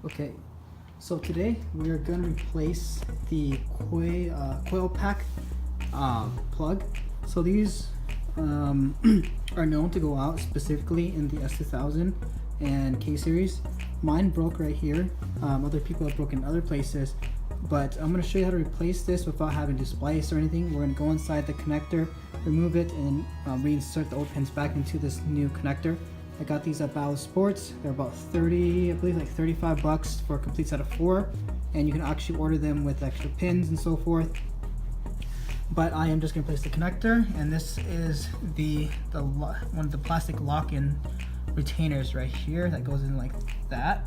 Okay, so today we're going to replace the coil pack plug. So these are known to go out specifically in the S2000 and K series. Mine broke right here. Other people have broken other places, but I'm going to show you how to replace this without having to splice or anything. We're going to go inside the connector, remove it, and reinsert the old pins back into this new connector. I got these at Ballast Sports. They're about 30, I believe like 35 bucks for a complete set of 4, and you can actually order them with extra pins and so forth. But I am just going to place the connector, and this is one of the plastic lock-in retainers right here that goes in like that.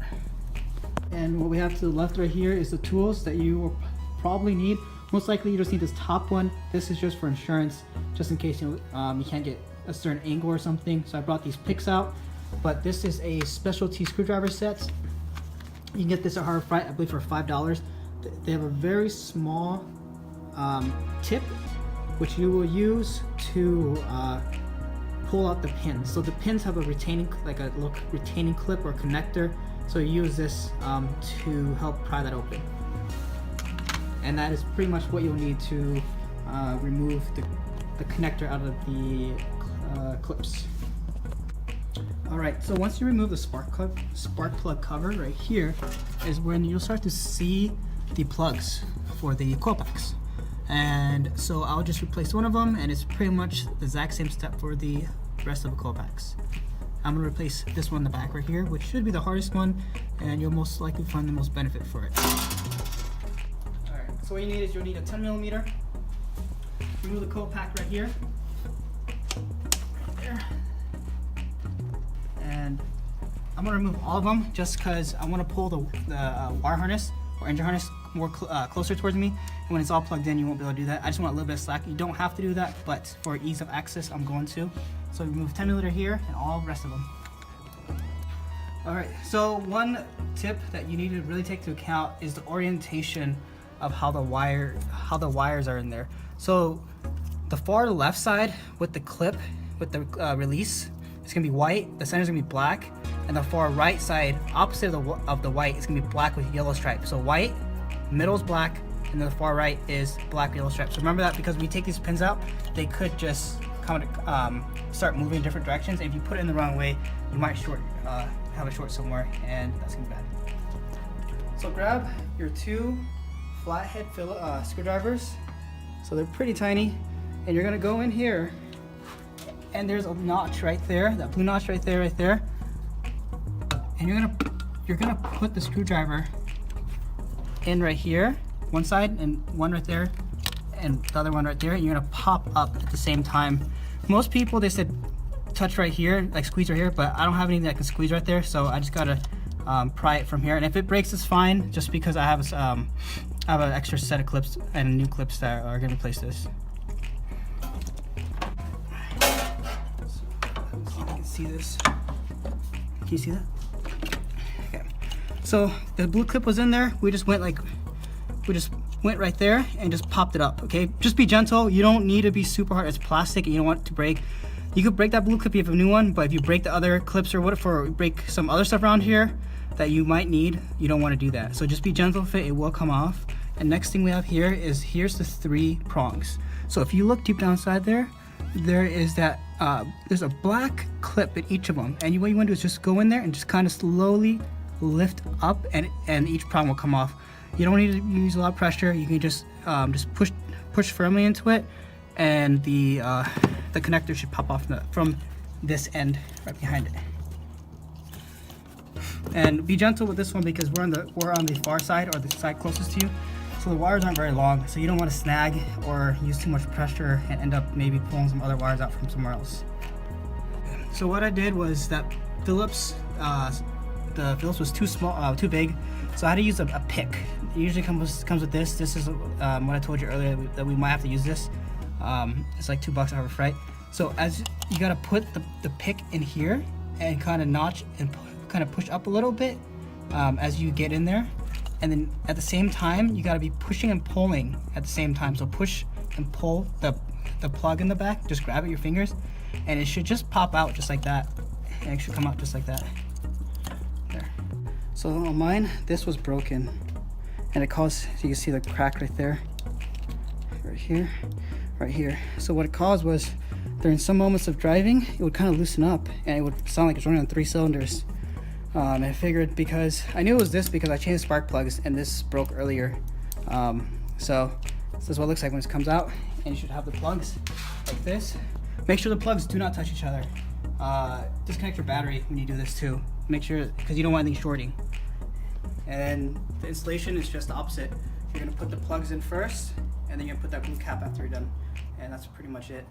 And what we have to the left right here is the tools that you will probably need. Most likely you just need this top one. This is just for insurance, just in case you can't get a certain angle or something. So I brought these picks out, but this is a specialty screwdriver set. You can get this at Harbor Freight, I believe, for $5. They have a very small tip which you will use to pull out the pins. So the pins have a retaining clip or connector, so you use this to help pry that open. And that is pretty much what you'll need to remove the connector out of the clips. Alright, so once you remove the spark plug cover, right here is when you'll start to see the plugs for the coil packs. And so I'll just replace one of them, and it's pretty much the exact same step for the rest of the coil packs. I'm going to replace this one in the back right here, which should be the hardest one, and you'll most likely find the most benefit for it. Alright, so what you need is you'll need a 10mm. Remove the coil pack right here. Right there. And I'm going to remove all of them just because I want to pull the wire harness or engine harness more closer towards me. And when it's all plugged in, you won't be able to do that. I just want a little bit of slack. You don't have to do that, but for ease of access, I'm going to. So remove 10mm here and all the rest of them. Alright, so one tip that you need to really take into account is the orientation of how the wires are in there. So the far left side with the clip, with the release, it's gonna be white, the center's gonna be black, and the far right side, opposite of the white, is gonna be black with yellow stripes. So white, middle's black, and the far right is black with yellow stripes. So remember that, because when you take these pins out, they could just start moving in different directions. And if you put it in the wrong way, you might have a short somewhere, and that's gonna be bad. So grab your 2 flathead screwdrivers. So they're pretty tiny, and you're gonna go in here, and there's a notch right there, that blue notch right there, and you're gonna put the screwdriver in right here, one side, and one right there, and the other one right there, and you're gonna pop up at the same time. Most people, they said touch right here, like squeeze right here, but I don't have anything that can squeeze right there, so I just gotta pry it from here. And if it breaks, it's fine, just because I have an extra set of clips and new clips that are gonna replace this. So you can see this. Can you see that? Okay. So the blue clip was in there. We just went right there and just popped it up. Okay, just be gentle. You don't need to be super hard. It's plastic and you don't want it to break. You could break that blue clip if you have a new one, but if you break the other clips or whatever, or break some other stuff around here that you might need, you don't want to do that. So just be gentle with it. It will come off. And next thing we have here is, here's the 3 prongs. So if you look deep down inside there is that there's a black clip in each of them, and what you want to do is just go in there and just kind of slowly lift up, and each prong will come off. You don't need to use a lot of pressure. You can just push firmly into it, and the connector should pop off from this end right behind it. And be gentle with this one, because we're on the far side, or the side closest to you, so the wires aren't very long, so you don't want to snag or use too much pressure and end up maybe pulling some other wires out from somewhere else. So what I did was that the Phillips was too big, so I had to use a pick. It usually comes with this. This is what I told you earlier, that we might have to use this. It's like $2 at Harbor Freight. So as you gotta put the pick in here and kind of notch and kind of push up a little bit as you get in there, and then at the same time you gotta be pushing and pulling at the same time. So push and pull the plug in the back. Just grab it with your fingers, and it should just pop out just like that, and it should come out just like that. There. So on mine, this was broken, and it caused, you can see the crack right there, right here, right here. So what it caused was, during some moments of driving, it would kind of loosen up, and it would sound like it's running on 3 cylinders. And I figured, because I knew it was this because I changed spark plugs, and this broke earlier. So this is what it looks like when it comes out, and you should have the plugs like this. Make sure the plugs do not touch each other. Disconnect your battery when you do this too. Make sure, because you don't want anything shorting. And then the installation is just the opposite. You're gonna put the plugs in first, and then you're gonna put that blue cap after you're done. And that's pretty much it.